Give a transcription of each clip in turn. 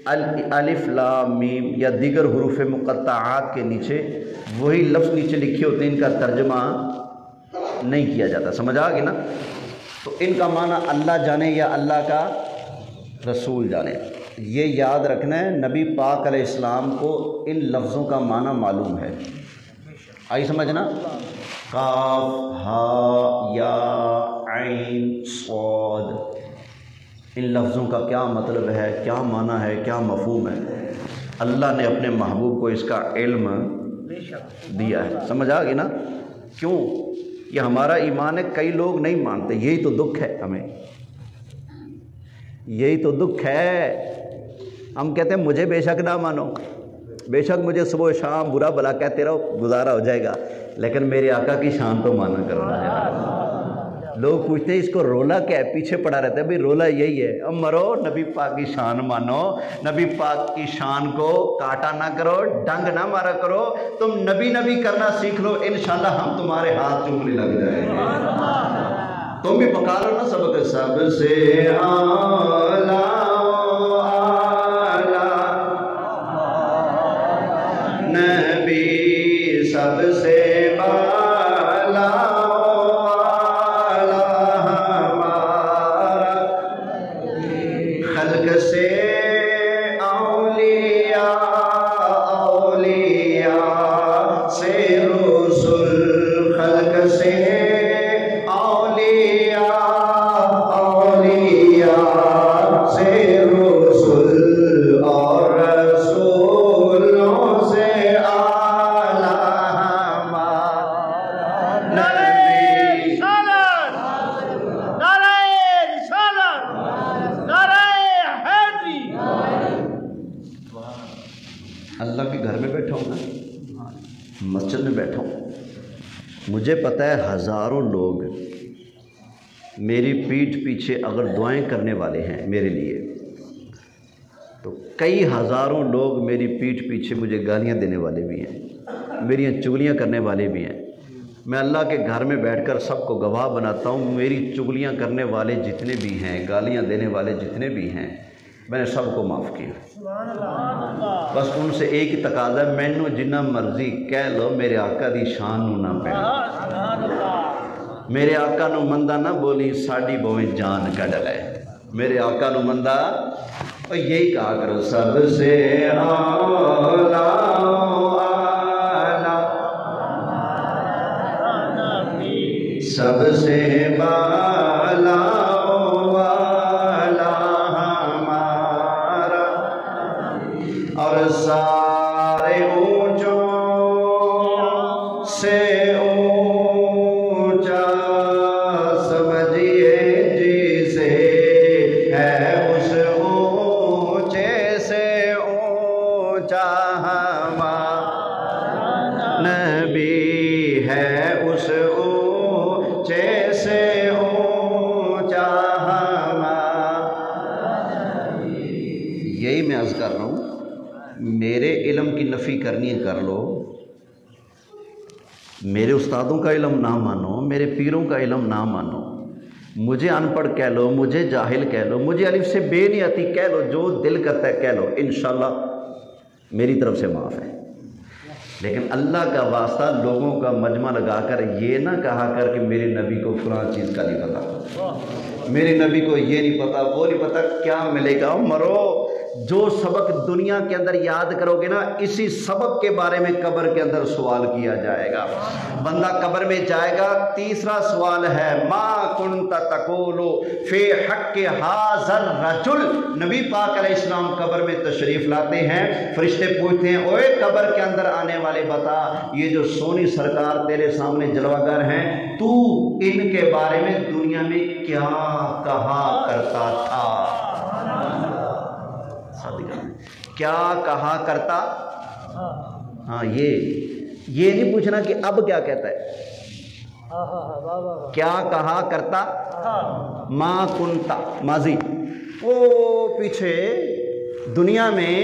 الف لام میم یا دیگر حروف مقطعات کے نیچے وہی لفظ نیچے لکھے ہوتے ہیں، ان کا ترجمہ نہیں کیا جاتا. سمجھ آ گئی نا؟ تو ان کا معنی اللہ جانے یا اللہ کا رسول جانے. یہ یاد رکھنا ہے، نبی پاک علیہ السلام کو ان لفظوں کا معنی معلوم ہے. آئی سمجھنا؟ قاف ہا یا عین صاد، ان لفظوں کا کیا مطلب ہے، کیا معنی ہے، کیا مفہوم ہے، اللہ نے اپنے محبوب کو اس کا علم دیا ہے. سمجھ آ گئی نا؟ کیوں؟ یہ ہمارا ایمان ہے، کئی لوگ نہیں مانتے، یہی تو دکھ ہے ہمیں، یہی تو دکھ ہے. ہم کہتے ہیں مجھے بے شک نہ مانو، بے شک مجھے صبح و شام برا بھلا کہتے رہو، گزارا ہو جائے گا، لیکن میرے آقا کی شان تو مانا کرنا ہے. لوگ پوچھتے ہیں اس کو رولا کیا ہے، پیچھے پڑا رہتا ہے. بھئی رولا یہی ہے، اب مرو نبی پاک کی شان مانو، نبی پاک کی شان کو کاٹا نہ کرو، ڈنگ نہ مارا کرو. تم نبی نبی کرنا سیکھ لو، انشاءاللہ ہم تمہارے ہاتھ چومنے لگ جائیں گے. تم بھی پکا لو نا سبق سب سے اعلیٰ نبی سب سے بالا والا ہمارا، خلق سے اولیاء، اولیاء سے رسول، خلق سے اولیاء، اولیاء سے رسول، اور رسولوں سے اللہ کے گھر میں بیٹھا ہوں نا، مسجد میں بیٹھا ہوں، مجھے پتہ ہے ہزاروں لوگ میری پیٹھ پیچھے اگر دعائیں کرنے والے ہیں میرے لیے، تو کئی ہزاروں لوگ میری پیٹھ پیچھے مجھے گالیاں دینے والے بھی ہیں، میری چغلیاں کرنے والے بھی ہیں. میں اللہ کے گھر میں بیٹھ کر سب کو گواہ بناتا ہوں، میری چغلیاں کرنے والے جتنے بھی ہیں، گالیاں دینے والے جتنے بھی ہیں، میں نے سب کو معاف کیا. بس ان سے ایک ہی تقاضا ہے، مینوں جنہ مرضی کہہ لو، میرے آقا دی شان نو نہ پہن، میرے آقا نو مندہ نہ بولی، ساڑی بویں جان کڈ لے. میرے آقا نو مندہ اور یہی کہا کرو، سب سے اعلیٰ سب سے بالا والا ہمارا، اور سارے اونچوں سے اونچا سمجھیے جسے ہے اس اونچے سے اونچا ہمارا نبی ہے، اس اونچے سے اونچا ہمارا. یہی میں عرض کر رہا ہوں، میرے علم کی نفی کرنی ہے کر لو، میرے استادوں کا علم نہ مانو، میرے پیروں کا علم نہ مانو، مجھے ان پڑھ کہہ لو، مجھے جاہل کہہ لو، مجھے الف سے بے نہیں آتی کہہ لو، جو دل کرتا ہے کہہ لو، انشاءاللہ میری طرف سے معاف ہے. لیکن اللہ کا واسطہ لوگوں کا مجمع لگا کر یہ نہ کہا کر کہ میرے نبی کو فلاں چیز کا نہیں پتا، میرے نبی کو یہ نہیں پتا، وہ نہیں پتا. کیا ملے گا؟ مرو. جو سبق دنیا کے اندر یاد کرو گے نا، اسی سبق کے بارے میں قبر کے اندر سوال کیا جائے گا. بندہ قبر میں جائے گا، تیسرا سوال ہے ما کنت تقول فی حق ھذا الرجل. نبی پاک علیہ السلام قبر میں تشریف لاتے ہیں، فرشتے پوچھتے ہیں اوے قبر کے اندر آنے والے بتا، یہ جو سونی سرکار تیرے سامنے جلوہ گر ہیں، تو ان کے بارے میں دنیا میں کیا کہا کرتا تھا؟ کیا کہا کرتا؟ ہاں، یہ نہیں پوچھنا کہ اب کیا کہتا ہے، کیا کہا کرتا. ما کنتا ماضی، وہ پیچھے دنیا میں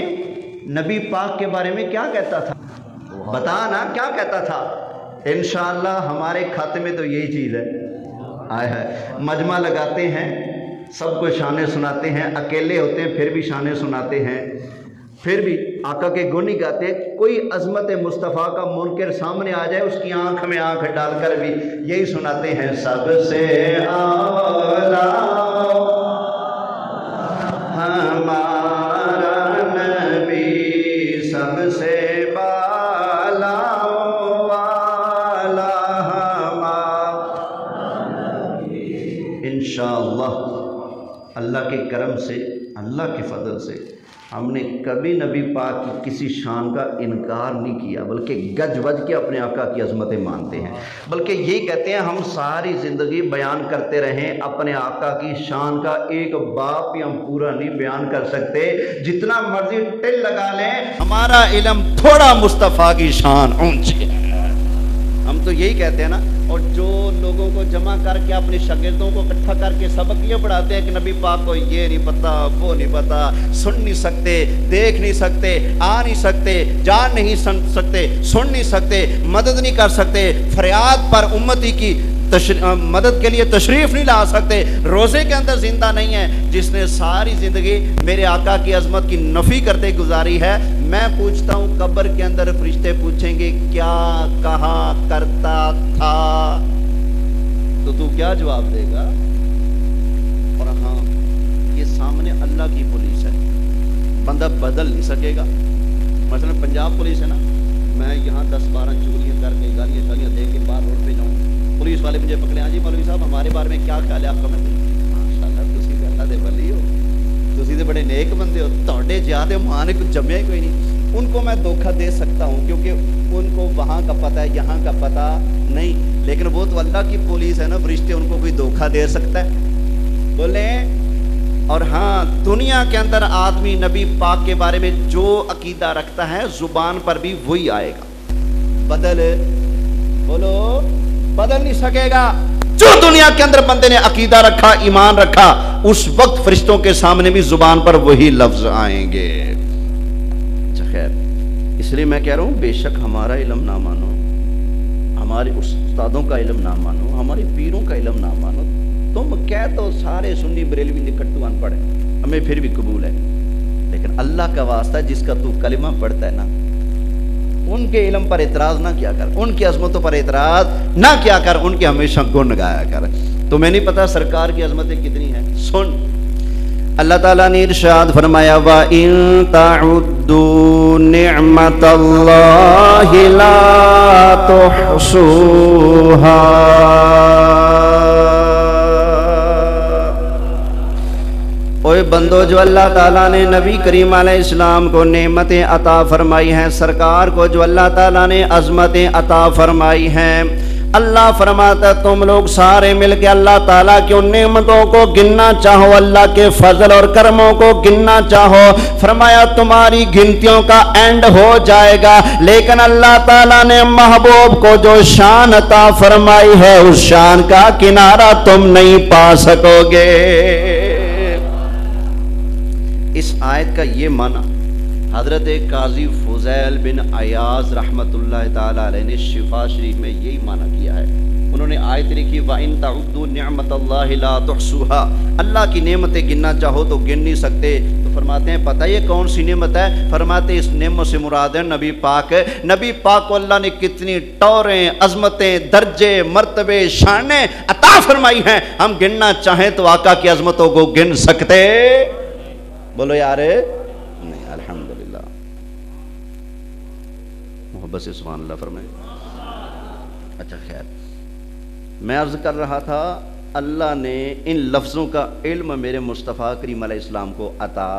نبی پاک کے بارے میں کیا کہتا تھا، بتا نا کیا کہتا تھا. انشاءاللہ ہمارے کھاتے میں تو یہی چیز ہے. آئے ہے مجمع لگاتے ہیں، سب کو شانیں سناتے ہیں، اکیلے ہوتے ہیں پھر بھی شانیں سناتے ہیں، پھر بھی آقا کے گن ہی گاتے ہیں۔ کوئی عظمت مصطفیٰ کا منکر سامنے آ جائے اس کی آنکھ میں آنکھ ڈال کر بھی یہی سناتے ہیں، سب سے اعلیٰ ہمارا نبی، سب سے بالا والا ہمارا نبی۔ انشاءاللہ اللہ کے کرم سے، اللہ کے فضل سے ہم نے کبھی نبی پاک کی کسی شان کا انکار نہیں کیا، بلکہ گج وج کے اپنے آقا کی عظمتیں مانتے ہیں، بلکہ یہی کہتے ہیں ہم ساری زندگی بیان کرتے رہیں اپنے آقا کی شان کا ایک باب بھی ہم پورا نہیں بیان کر سکتے، جتنا مرضی ٹل لگا لیں ہمارا علم تھوڑا مصطفیٰ کی شان اونچی ہے۔ ہم تو یہی کہتے ہیں نا، اور جو لوگوں کو جمع کر کے اپنے شاگردوں کو اکٹھا کر کے سبق یہ پڑھاتے ہیں کہ نبی پاک کو یہ نہیں پتہ، وہ نہیں پتہ، سن نہیں سکتے، دیکھ نہیں سکتے، آ نہیں سکتے، جان نہیں سکتے، سن نہیں سکتے، مدد نہیں کر سکتے، فریاد پر امتی کی مدد کے لیے تشریف نہیں لا سکتے، روزے کے اندر زندہ نہیں ہے، جس نے ساری زندگی میرے آقا کی عظمت کی نفی کرتے گزاری ہے، میں پوچھتا ہوں قبر کے اندر فرشتے پوچھیں گے کیا کہا کرتا تھا، تو کیا جواب دے گا؟ اور ہاں یہ سامنے اللہ کی پولیس ہے، بندہ بدل نہیں سکے گا۔ مثلا پنجاب پولیس ہے نا، میں یہاں 10-12 چوریاں کر کے گالیاں شالیاں دے کے باہر روڈ پہ جاؤں، پولیس والے مجھے پکڑے، ہاں جی مولوی صاحب ہمارے بارے میں کیا خیال ہے آپ کا؟ میں ماشاءاللہ تسی تے اللہ دے ولی ہو، تسی تے بڑے نیک بندے ہو، تہاڈے جہاں ماں نے کچھ جمیا ہی کوئی نہیں۔ ان کو میں دھوکہ دے سکتا ہوں کیونکہ ان کو وہاں کا پتہ ہے، یہاں کا پتہ نہیں، لیکن وہ تو اللہ کی پولیس ہے نا، فرشتے ان کو کوئی دھوکہ دے سکتا ہے؟ بولیں۔ اور ہاں دنیا کے اندر آدمی نبی پاک کے بارے میں جو عقیدہ رکھتا ہے زبان پر بھی وہی آئے گا، بولو بدل نہیں سکے گا۔ جو دنیا کے اندر بندے نے عقیدہ رکھا، ایمان رکھا، اس وقت فرشتوں کے سامنے بھی زبان پر وہی لفظ آئیں گے۔ اچھا خیر، اس لیے میں کہہ رہا ہوں بے شک ہمارا علم نہ مانو، ہمارے استادوں کا علم نہ مانو، ہمارے پیروں کا علم نہ مانو، تم کہہ تو سارے سنی بریلوی نکٹو ان پڑھ ہیں، ہمیں پھر بھی قبول ہے، لیکن اللہ کا واسطہ جس کا تو کلمہ پڑھتا ہے نا، ان کے علم پر اعتراض نہ کیا کر، ان کی عظمتوں پر اعتراض نہ کیا کر، ان کے ہمیشہ گن گایا کر۔ تمہیں نہیں پتا سرکار کی عظمتیں کتنی ہیں؟ سن، اللہ تعالیٰ نے ارشاد فرمایا وَإِن تَعُدُّوا نِعْمَةَ اللَّهِ لَا تُحْصُوهَا۔ اوے بندو، جو اللہ تعالیٰ نے نبی کریم علیہ السلام کو نعمتیں عطا فرمائی ہیں، سرکار کو جو اللہ تعالیٰ نے عظمتیں عطا فرمائی ہیں، اللہ فرماتا تم لوگ سارے مل کے اللہ تعالیٰ کی ان نعمتوں کو گننا چاہو، اللہ کے فضل اور کرموں کو گننا چاہو، فرمایا تمہاری گنتیوں کا اینڈ ہو جائے گا، لیکن اللہ تعالیٰ نے محبوب کو جو شان عطا فرمائی ہے اس شان کا کنارہ تم نہیں پا سکو گے۔ اس آیت کا یہ معنی حضرت قاضی فضیل بن عیاض رحمت اللہ تعالیٰ علیہ نے شفا شریف میں یہی معنی کیا ہے۔ انہوں نے آیت لکھی وَإِن تَعُدُّوا نِعْمَةَ اللَّهِ لَا تُحْصُوهَا، اللہ کی نعمتیں گننا چاہو تو گن نہیں سکتے۔ تو فرماتے ہیں پتہ یہ کون سی نعمت ہے؟ فرماتے اس نعمت سے مراد ہے نبی پاک۔ نبی پاک کو اللہ نے کتنی ٹوریں، عظمتیں، درجے، مرتبے، شانیں عطا فرمائی ہیں، ہم گننا چاہیں تو آقا کی عظمتوں کو گن سکتے؟ بولو یار نہیں، الحمدللہ، محبت سے سبحان اللہ فرمائے۔ اچھا خیر، میں عرض کر رہا تھا اللہ نے ان لفظوں کا علم میرے مصطفیٰ کریم علیہ السلام کو عطا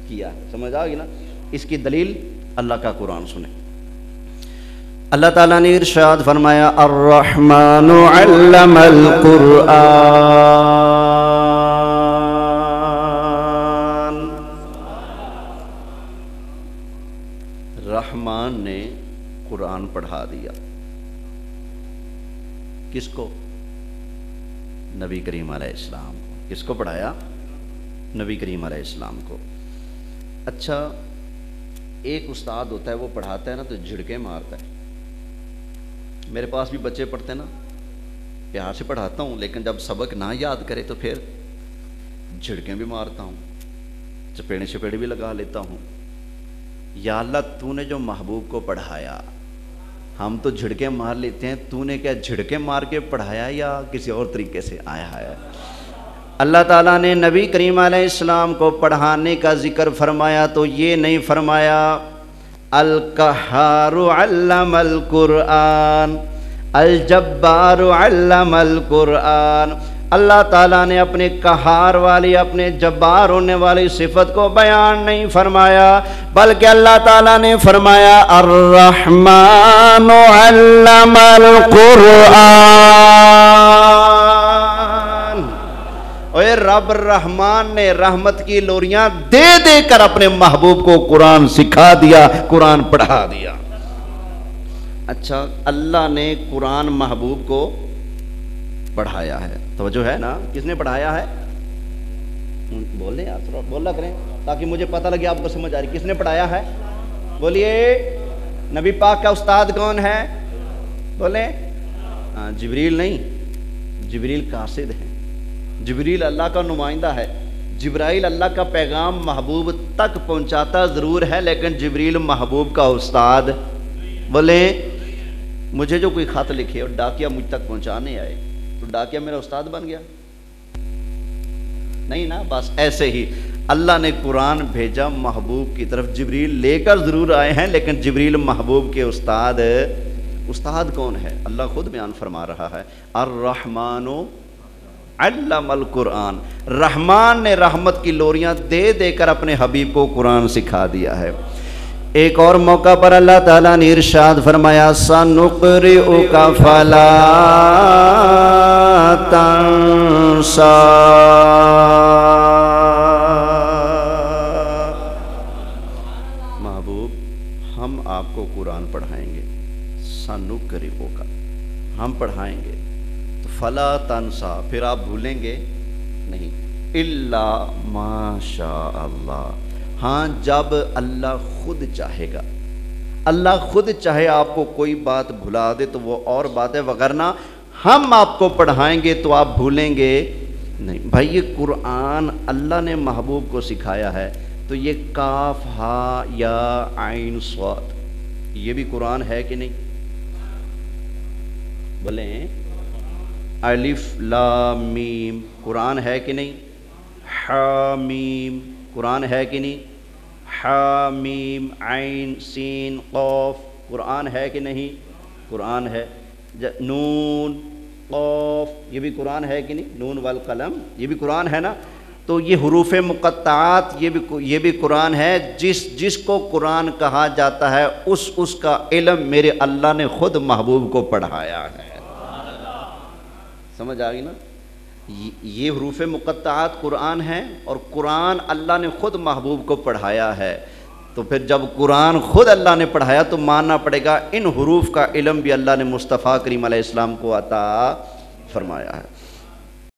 کیا، سمجھ آ گئی نا؟ اس کی دلیل اللہ کا قرآن سنیں۔ اللہ تعالیٰ نے ارشاد فرمایا الرحمن علم القرآن، رحمان نے قرآن پڑھا دیا، کس کو؟ نبی کریم علیہ السلام کو۔ کس کو پڑھایا؟ نبی کریم علیہ السلام کو۔ اچھا، ایک استاد ہوتا ہے وہ پڑھاتا ہے نا تو جھڑکے مارتا ہے۔ میرے پاس بھی بچے پڑھتے ہیں نا، پیار سے پڑھاتا ہوں، لیکن جب سبق نہ یاد کرے تو پھر جھڑکیں بھی مارتا ہوں، چپیڑیں شپیڑیں بھی لگا لیتا ہوں۔ یا اللہ تو نے جو محبوب کو پڑھایا، ہم تو جھڑکیں مار لیتے ہیں، تو نے کیا جھڑکیں مار کے پڑھایا یا کسی اور طریقے سے آیا ہے؟ اللہ تعالیٰ نے نبی کریم علیہ السلام کو پڑھانے کا ذکر فرمایا تو یہ نہیں فرمایا القہار علم القرآن، الجبار علم القرآن۔ اللہ تعالیٰ نے اپنے قہار والی، اپنے جبار ہونے والی صفت کو بیان نہیں فرمایا، بلکہ اللہ تعالیٰ نے فرمایا الرحمن علم القرآن۔ اے رب الرحمن نے رحمت کی لوریاں دے دے کر اپنے محبوب کو قرآن سکھا دیا، قرآن پڑھا دیا۔ اچھا، اللہ نے قرآن محبوب کو پڑھایا ہے، توجہ ہے نا؟ کس نے پڑھایا ہے؟ بولیں آپ، تھوڑا بولا کریں تاکہ مجھے پتہ لگے آپ کو سمجھ آ رہی۔ کس نے پڑھایا ہے؟ بولیے۔ نبی پاک کا استاد کون ہے؟ بولیں۔ جبریل نہیں، جبریل قاصد ہے، جبریل اللہ کا نمائندہ ہے۔ جبرائیل اللہ کا پیغام محبوب تک پہنچاتا ضرور ہے، لیکن جبریل محبوب کا استاد۔ بولیں۔ مجھے جو کوئی خط لکھے اور ڈاکیا مجھ تک پہنچانے آئے تو ڈاکیا میرا استاد بن گیا؟ نہیں نا؟ بس ایسے ہی اللہ نے قرآن بھیجا محبوب کی طرف، جبریل لے کر ضرور آئے ہیں لیکن جبریل محبوب کے استاد۔ استاد کون ہے؟ اللہ خود بیان فرما رہا ہے الرحمن علم القرآن۔ رحمان نے رحمت کی لوریاں دے دے کر اپنے حبیب کو قرآن سکھا دیا ہے۔ ایک اور موقع پر اللہ تعالیٰ نے ارشاد فرمایا سَنُقْرِئُكَ فَلَا تَنْسَى۔ محبوب ہم آپ کو قرآن پڑھائیں گے، سَنُقْرِئُكَ ہم پڑھائیں گے، تو فَلَا تَنْسَى پھر آپ بھولیں گے نہیں، إِلَّا مَا شَاءَ اللَّهُ، ہاں جب اللہ خود چاہے گا۔ اللہ خود چاہے آپ کو کوئی بات بھلا دے تو وہ اور بات ہے، وگرنہ ہم آپ کو پڑھائیں گے تو آپ بھولیں گے نہیں۔ بھائی یہ قرآن اللہ نے محبوب کو سکھایا ہے، تو یہ کاف ہا یا عین صاد یہ بھی قرآن ہے کہ نہیں؟ بولیں۔ الف لام میم قرآن ہے کہ نہیں؟ حامیم قرآن ہے کہ نہیں؟ حامیم عین سین قاف قرآن ہے کہ نہیں؟ قرآن ہے۔ نون قاف یہ بھی قرآن ہے کہ نہیں؟ نون والقلم یہ بھی قرآن ہے نا؟ تو یہ حروف مقطعات یہ بھی قرآن ہے۔ جس کو قرآن کہا جاتا ہے اس کا علم میرے اللہ نے خود محبوب کو پڑھایا ہے۔ سمجھ آ گئی نا؟ یہ حروف مقطعات قرآن ہیں اور قرآن اللہ نے خود محبوب کو پڑھایا ہے، تو پھر جب قرآن خود اللہ نے پڑھایا تو ماننا پڑے گا ان حروف کا علم بھی اللہ نے مصطفیٰ کریم علیہ السلام کو عطا فرمایا ہے۔